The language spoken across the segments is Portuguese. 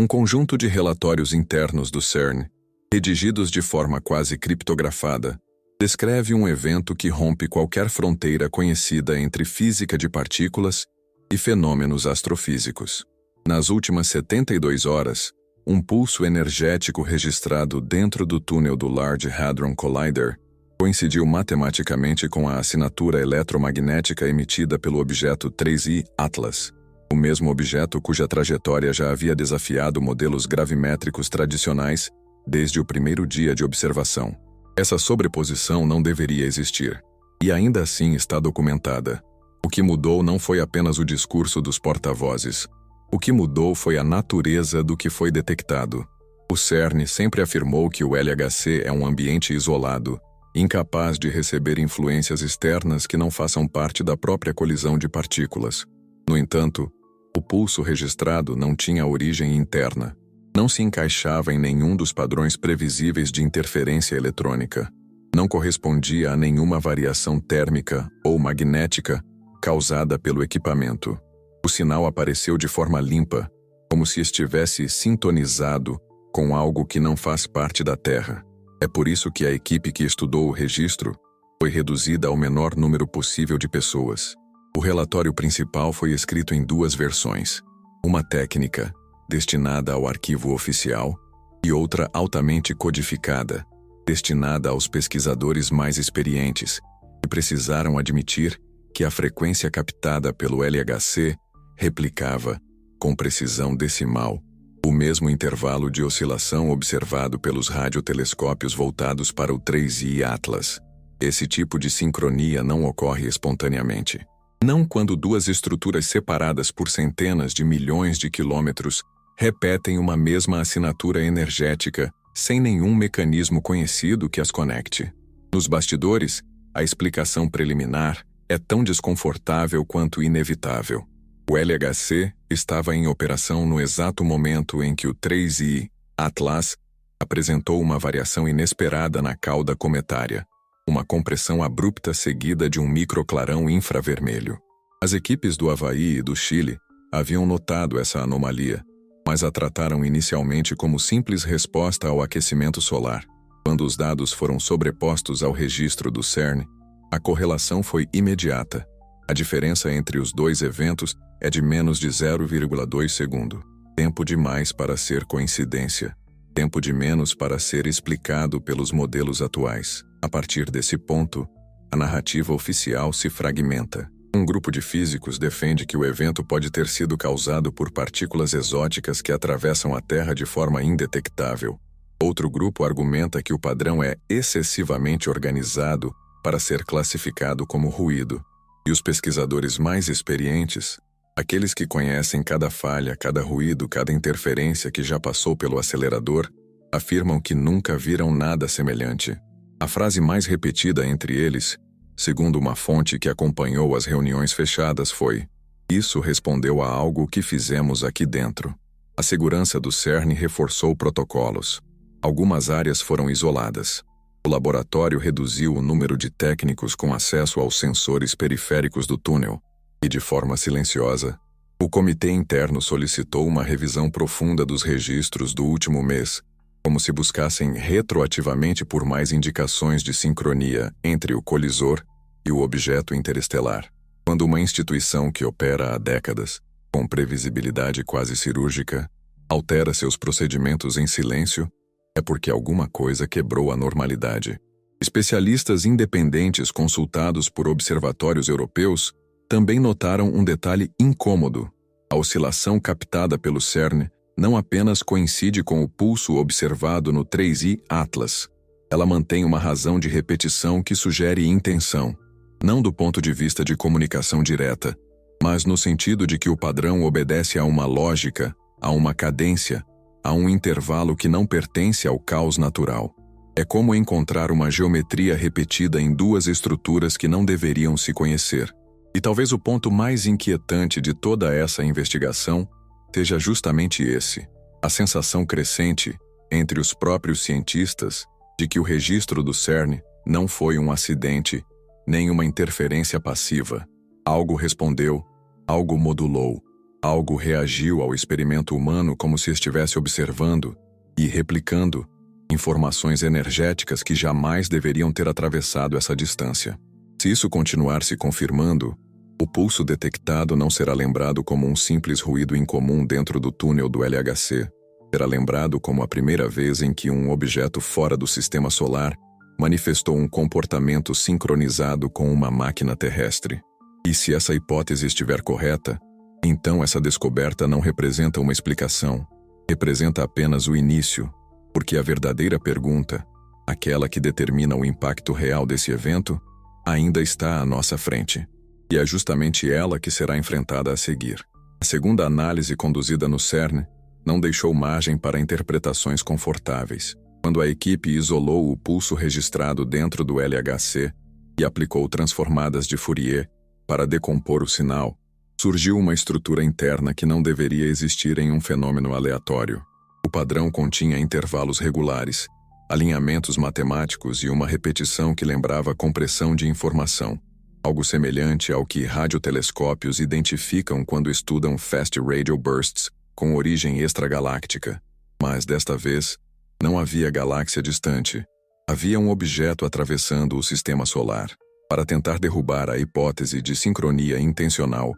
Um conjunto de relatórios internos do CERN, redigidos de forma quase criptografada, descreve um evento que rompe qualquer fronteira conhecida entre física de partículas e fenômenos astrofísicos. Nas últimas 72 horas, um pulso energético registrado dentro do túnel do Large Hadron Collider coincidiu matematicamente com a assinatura eletromagnética emitida pelo objeto 3I Atlas, o mesmo objeto cuja trajetória já havia desafiado modelos gravimétricos tradicionais desde o primeiro dia de observação. Essa sobreposição não deveria existir, e ainda assim está documentada. O que mudou não foi apenas o discurso dos porta-vozes. O que mudou foi a natureza do que foi detectado. O CERN sempre afirmou que o LHC é um ambiente isolado, incapaz de receber influências externas que não façam parte da própria colisão de partículas. No entanto, o pulso registrado não tinha origem interna. Não se encaixava em nenhum dos padrões previsíveis de interferência eletrônica. Não correspondia a nenhuma variação térmica ou magnética causada pelo equipamento. O sinal apareceu de forma limpa, como se estivesse sintonizado com algo que não faz parte da Terra. É por isso que a equipe que estudou o registro foi reduzida ao menor número possível de pessoas. O relatório principal foi escrito em duas versões: uma técnica, destinada ao arquivo oficial, e outra altamente codificada, destinada aos pesquisadores mais experientes, que precisaram admitir que a frequência captada pelo LHC replicava, com precisão decimal, o mesmo intervalo de oscilação observado pelos radiotelescópios voltados para o 3I Atlas. Esse tipo de sincronia não ocorre espontaneamente. Não quando duas estruturas separadas por centenas de milhões de quilômetros repetem uma mesma assinatura energética sem nenhum mecanismo conhecido que as conecte. Nos bastidores, a explicação preliminar é tão desconfortável quanto inevitável. O LHC estava em operação no exato momento em que o 3I Atlas apresentou uma variação inesperada na cauda cometária, uma compressão abrupta seguida de um microclarão infravermelho. As equipes do Havaí e do Chile haviam notado essa anomalia, mas a trataram inicialmente como simples resposta ao aquecimento solar. Quando os dados foram sobrepostos ao registro do CERN, a correlação foi imediata. A diferença entre os dois eventos é de menos de 0,2 segundo. Tempo demais para ser coincidência. Tempo de menos para ser explicado pelos modelos atuais. A partir desse ponto, a narrativa oficial se fragmenta. Um grupo de físicos defende que o evento pode ter sido causado por partículas exóticas que atravessam a Terra de forma indetectável. Outro grupo argumenta que o padrão é excessivamente organizado para ser classificado como ruído. E os pesquisadores mais experientes, aqueles que conhecem cada falha, cada ruído, cada interferência que já passou pelo acelerador, afirmam que nunca viram nada semelhante. A frase mais repetida entre eles, segundo uma fonte que acompanhou as reuniões fechadas, foi: "Isso respondeu a algo que fizemos aqui dentro." A segurança do CERN reforçou protocolos. Algumas áreas foram isoladas. O laboratório reduziu o número de técnicos com acesso aos sensores periféricos do túnel, e de forma silenciosa, o comitê interno solicitou uma revisão profunda dos registros do último mês, como se buscassem retroativamente por mais indicações de sincronia entre o colisor e o objeto interestelar. Quando uma instituição que opera há décadas, com previsibilidade quase cirúrgica, altera seus procedimentos em silêncio, é porque alguma coisa quebrou a normalidade. Especialistas independentes consultados por observatórios europeus também notaram um detalhe incômodo. A oscilação captada pelo CERN não apenas coincide com o pulso observado no 3I Atlas. Ela mantém uma razão de repetição que sugere intenção, não do ponto de vista de comunicação direta, mas no sentido de que o padrão obedece a uma lógica, a uma cadência, a um intervalo que não pertence ao caos natural. É como encontrar uma geometria repetida em duas estruturas que não deveriam se conhecer. E talvez o ponto mais inquietante de toda essa investigação seja justamente esse: a sensação crescente, entre os próprios cientistas, de que o registro do CERN não foi um acidente, nem uma interferência passiva. Algo respondeu, algo modulou, Algo reagiu ao experimento humano como se estivesse observando e replicando informações energéticas que jamais deveriam ter atravessado essa distância. Se isso continuar se confirmando, o pulso detectado não será lembrado como um simples ruído incomum dentro do túnel do LHC. Será lembrado como a primeira vez em que um objeto fora do sistema solar manifestou um comportamento sincronizado com uma máquina terrestre. E se essa hipótese estiver correta, então essa descoberta não representa uma explicação, representa apenas o início, porque a verdadeira pergunta, aquela que determina o impacto real desse evento, ainda está à nossa frente. E é justamente ela que será enfrentada a seguir. A segunda análise conduzida no CERN não deixou margem para interpretações confortáveis. Quando a equipe isolou o pulso registrado dentro do LHC e aplicou transformadas de Fourier para decompor o sinal, surgiu uma estrutura interna que não deveria existir em um fenômeno aleatório. O padrão continha intervalos regulares, alinhamentos matemáticos e uma repetição que lembrava compressão de informação, algo semelhante ao que radiotelescópios identificam quando estudam fast radio bursts com origem extragaláctica. Mas desta vez, não havia galáxia distante. Havia um objeto atravessando o sistema solar. Para tentar derrubar a hipótese de sincronia intencional,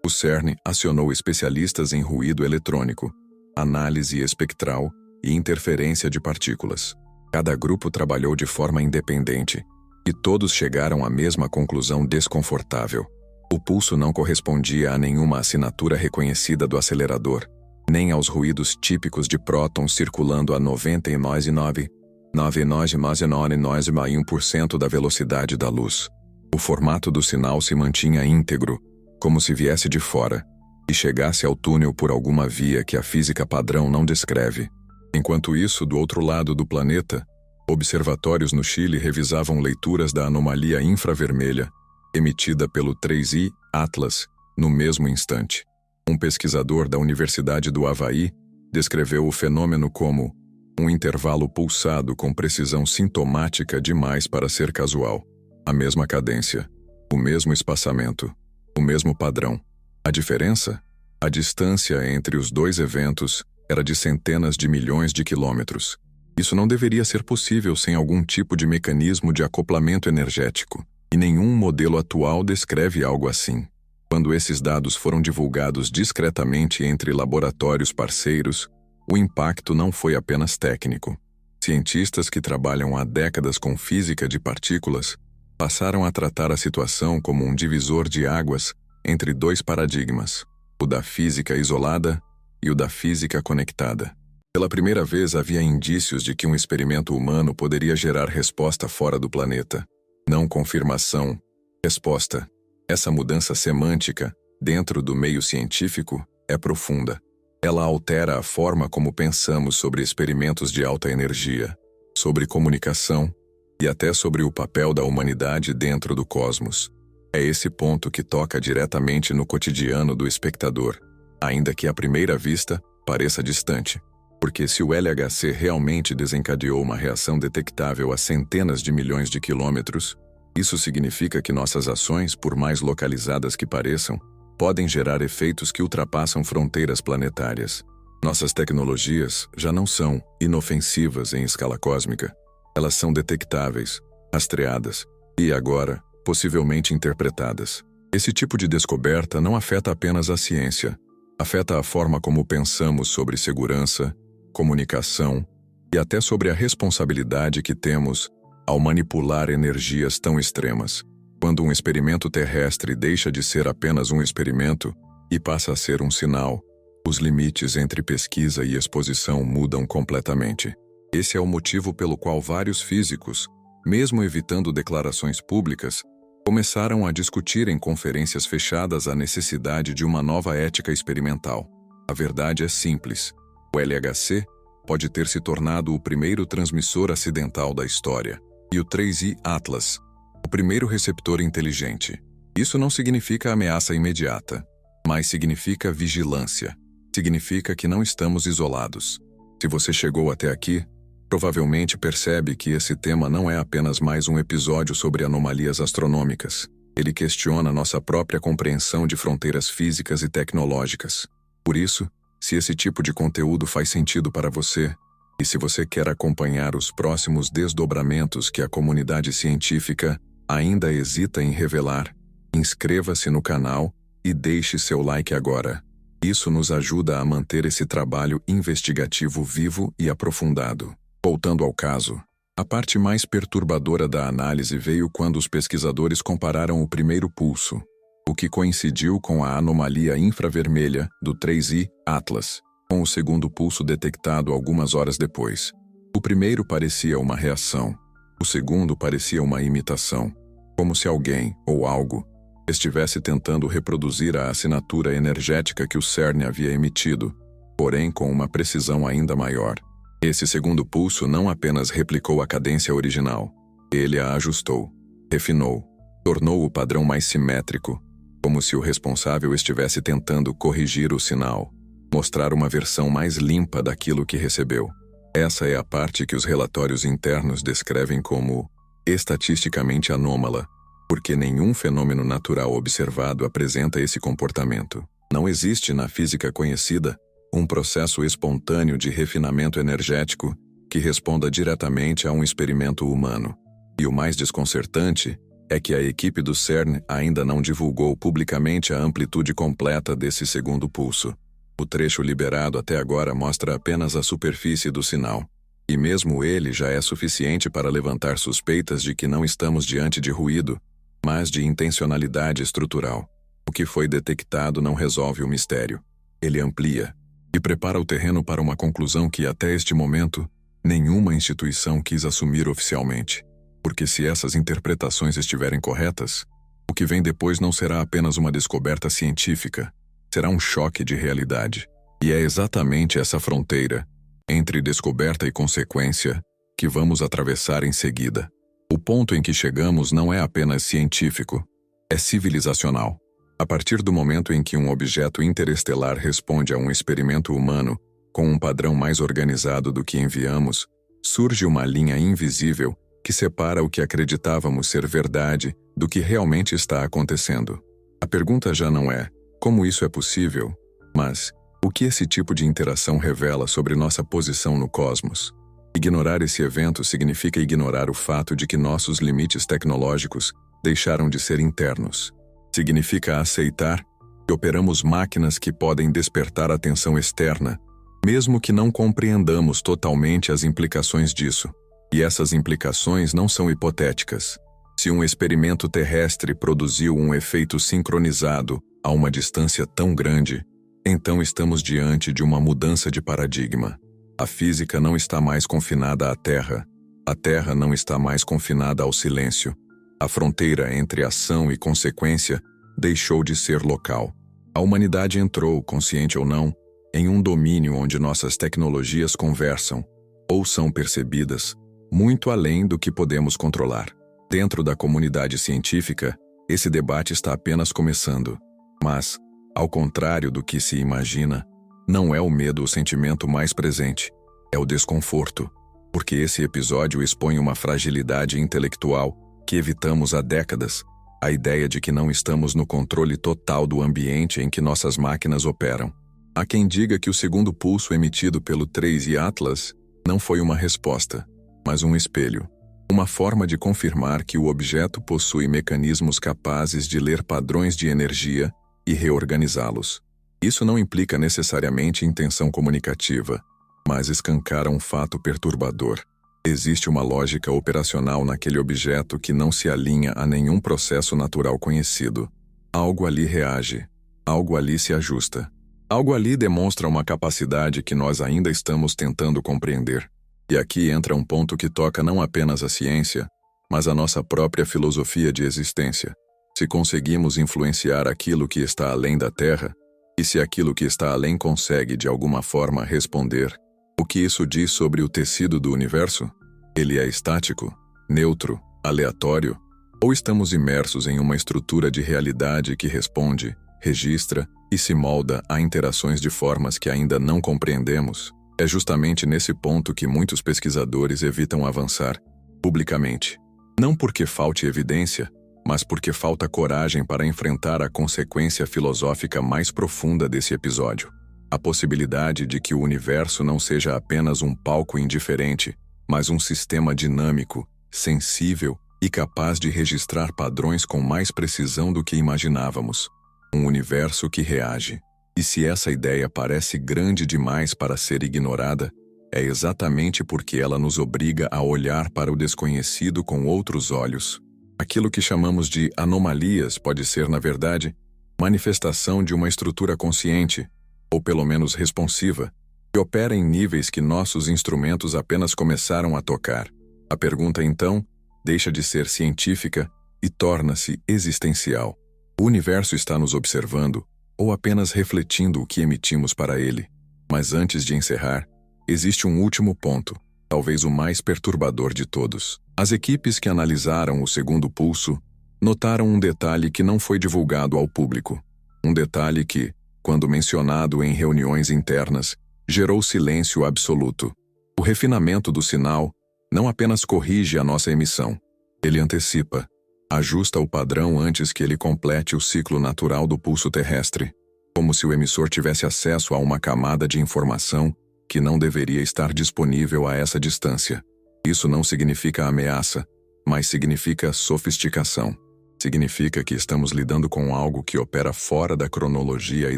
o CERN acionou especialistas em ruído eletrônico, análise espectral e interferência de partículas. Cada grupo trabalhou de forma independente, e todos chegaram à mesma conclusão desconfortável. O pulso não correspondia a nenhuma assinatura reconhecida do acelerador, nem aos ruídos típicos de prótons circulando a 99,9999% da velocidade da luz. O formato do sinal se mantinha íntegro, como se viesse de fora, e chegasse ao túnel por alguma via que a física padrão não descreve. Enquanto isso, do outro lado do planeta, observatórios no Chile revisavam leituras da anomalia infravermelha, emitida pelo 3I Atlas, no mesmo instante. Um pesquisador da Universidade do Havaí descreveu o fenômeno como um intervalo pulsado com precisão sintomática demais para ser casual. A mesma cadência, o mesmo espaçamento, o mesmo padrão. A diferença? A distância entre os dois eventos era de centenas de milhões de quilômetros. Isso não deveria ser possível sem algum tipo de mecanismo de acoplamento energético, e nenhum modelo atual descreve algo assim. Quando esses dados foram divulgados discretamente entre laboratórios parceiros, o impacto não foi apenas técnico. Cientistas que trabalham há décadas com física de partículas passaram a tratar a situação como um divisor de águas entre dois paradigmas, o da física isolada e o da física conectada. Pela primeira vez havia indícios de que um experimento humano poderia gerar resposta fora do planeta. Não confirmação, resposta. Essa mudança semântica, dentro do meio científico, é profunda. Ela altera a forma como pensamos sobre experimentos de alta energia, sobre comunicação e até sobre o papel da humanidade dentro do cosmos. É esse ponto que toca diretamente no cotidiano do espectador, ainda que à primeira vista pareça distante. Porque se o LHC realmente desencadeou uma reação detectável a centenas de milhões de quilômetros, isso significa que nossas ações, por mais localizadas que pareçam, podem gerar efeitos que ultrapassam fronteiras planetárias. Nossas tecnologias já não são inofensivas em escala cósmica. Elas são detectáveis, rastreadas e, agora, possivelmente interpretadas. Esse tipo de descoberta não afeta apenas a ciência, afeta a forma como pensamos sobre segurança, comunicação e até sobre a responsabilidade que temos ao manipular energias tão extremas. Quando um experimento terrestre deixa de ser apenas um experimento e passa a ser um sinal, os limites entre pesquisa e exposição mudam completamente. Esse é o motivo pelo qual vários físicos, mesmo evitando declarações públicas, começaram a discutir em conferências fechadas a necessidade de uma nova ética experimental. A verdade é simples. O LHC pode ter se tornado o primeiro transmissor acidental da história, e o 3I Atlas, o primeiro receptor inteligente. Isso não significa ameaça imediata, mas significa vigilância. Significa que não estamos isolados. Se você chegou até aqui, provavelmente percebe que esse tema não é apenas mais um episódio sobre anomalias astronômicas. Ele questiona nossa própria compreensão de fronteiras físicas e tecnológicas. Por isso, se esse tipo de conteúdo faz sentido para você, e se você quer acompanhar os próximos desdobramentos que a comunidade científica ainda hesita em revelar, inscreva-se no canal e deixe seu like agora. Isso nos ajuda a manter esse trabalho investigativo vivo e aprofundado. Voltando ao caso, a parte mais perturbadora da análise veio quando os pesquisadores compararam o primeiro pulso, o que coincidiu com a anomalia infravermelha do 3I Atlas, com o segundo pulso detectado algumas horas depois. O primeiro parecia uma reação, o segundo parecia uma imitação, como se alguém, ou algo, estivesse tentando reproduzir a assinatura energética que o CERN havia emitido, porém com uma precisão ainda maior. Esse segundo pulso não apenas replicou a cadência original, ele a ajustou, refinou, tornou o padrão mais simétrico, como se o responsável estivesse tentando corrigir o sinal, mostrar uma versão mais limpa daquilo que recebeu. Essa é a parte que os relatórios internos descrevem como estatisticamente anômala, porque nenhum fenômeno natural observado apresenta esse comportamento. Não existe na física conhecida um processo espontâneo de refinamento energético que responda diretamente a um experimento humano. E o mais desconcertante é que a equipe do CERN ainda não divulgou publicamente a amplitude completa desse segundo pulso. O trecho liberado até agora mostra apenas a superfície do sinal. E mesmo ele já é suficiente para levantar suspeitas de que não estamos diante de ruído, mas de intencionalidade estrutural. O que foi detectado não resolve o mistério. Ele amplia e prepara o terreno para uma conclusão que, até este momento, nenhuma instituição quis assumir oficialmente. Porque se essas interpretações estiverem corretas, o que vem depois não será apenas uma descoberta científica, será um choque de realidade. E é exatamente essa fronteira, entre descoberta e consequência, que vamos atravessar em seguida. O ponto em que chegamos não é apenas científico, é civilizacional. A partir do momento em que um objeto interestelar responde a um experimento humano com um padrão mais organizado do que enviamos, surge uma linha invisível que separa o que acreditávamos ser verdade do que realmente está acontecendo. A pergunta já não é como isso é possível, mas o que esse tipo de interação revela sobre nossa posição no cosmos. Ignorar esse evento significa ignorar o fato de que nossos limites tecnológicos deixaram de ser internos. Significa aceitar que operamos máquinas que podem despertar atenção externa, mesmo que não compreendamos totalmente as implicações disso. E essas implicações não são hipotéticas. Se um experimento terrestre produziu um efeito sincronizado a uma distância tão grande, então estamos diante de uma mudança de paradigma. A física não está mais confinada à Terra. A Terra não está mais confinada ao silêncio. A fronteira entre ação e consequência deixou de ser local. A humanidade entrou, consciente ou não, em um domínio onde nossas tecnologias conversam, ou são percebidas, muito além do que podemos controlar. Dentro da comunidade científica, esse debate está apenas começando. Mas, ao contrário do que se imagina, não é o medo o sentimento mais presente, é o desconforto, porque esse episódio expõe uma fragilidade intelectual que evitamos há décadas, a ideia de que não estamos no controle total do ambiente em que nossas máquinas operam. Há quem diga que o segundo pulso emitido pelo 3I Atlas não foi uma resposta, mas um espelho, uma forma de confirmar que o objeto possui mecanismos capazes de ler padrões de energia e reorganizá-los. Isso não implica necessariamente intenção comunicativa, mas escancara um fato perturbador. Existe uma lógica operacional naquele objeto que não se alinha a nenhum processo natural conhecido. Algo ali reage, algo ali se ajusta. Algo ali demonstra uma capacidade que nós ainda estamos tentando compreender. E aqui entra um ponto que toca não apenas a ciência, mas a nossa própria filosofia de existência. Se conseguimos influenciar aquilo que está além da Terra, e se aquilo que está além consegue de alguma forma responder, o que isso diz sobre o tecido do universo? Ele é estático, neutro, aleatório? Ou estamos imersos em uma estrutura de realidade que responde, registra e se molda a interações de formas que ainda não compreendemos? É justamente nesse ponto que muitos pesquisadores evitam avançar, publicamente. Não porque falte evidência, mas porque falta coragem para enfrentar a consequência filosófica mais profunda desse episódio. A possibilidade de que o universo não seja apenas um palco indiferente, mas um sistema dinâmico, sensível e capaz de registrar padrões com mais precisão do que imaginávamos. Um universo que reage. E se essa ideia parece grande demais para ser ignorada, é exatamente porque ela nos obriga a olhar para o desconhecido com outros olhos. Aquilo que chamamos de anomalias pode ser, na verdade, manifestação de uma estrutura consciente, ou pelo menos responsiva, que opera em níveis que nossos instrumentos apenas começaram a tocar. A pergunta, então, deixa de ser científica e torna-se existencial. O universo está nos observando ou apenas refletindo o que emitimos para ele? Mas antes de encerrar, existe um último ponto, talvez o mais perturbador de todos. As equipes que analisaram o segundo pulso notaram um detalhe que não foi divulgado ao público. Um detalhe que, quando mencionado em reuniões internas, gerou silêncio absoluto. O refinamento do sinal não apenas corrige a nossa emissão, ele antecipa, ajusta o padrão antes que ele complete o ciclo natural do pulso terrestre, como se o emissor tivesse acesso a uma camada de informação que não deveria estar disponível a essa distância. Isso não significa ameaça, mas significa sofisticação. Significa que estamos lidando com algo que opera fora da cronologia e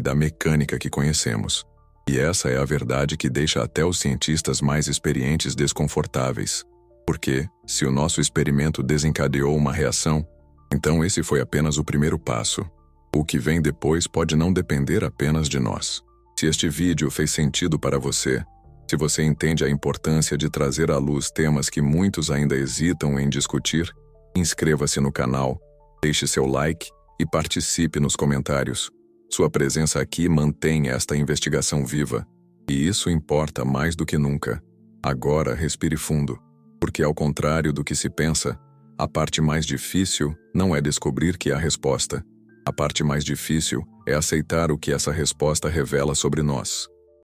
da mecânica que conhecemos. E essa é a verdade que deixa até os cientistas mais experientes desconfortáveis. Porque, se o nosso experimento desencadeou uma reação, então esse foi apenas o primeiro passo. O que vem depois pode não depender apenas de nós. Se este vídeo fez sentido para você, se você entende a importância de trazer à luz temas que muitos ainda hesitam em discutir, inscreva-se no canal, deixe seu like e participe nos comentários. Sua presença aqui mantém esta investigação viva, e isso importa mais do que nunca. Agora respire fundo, porque ao contrário do que se pensa, a parte mais difícil não é descobrir que há resposta. A parte mais difícil é aceitar o que essa resposta revela sobre nós.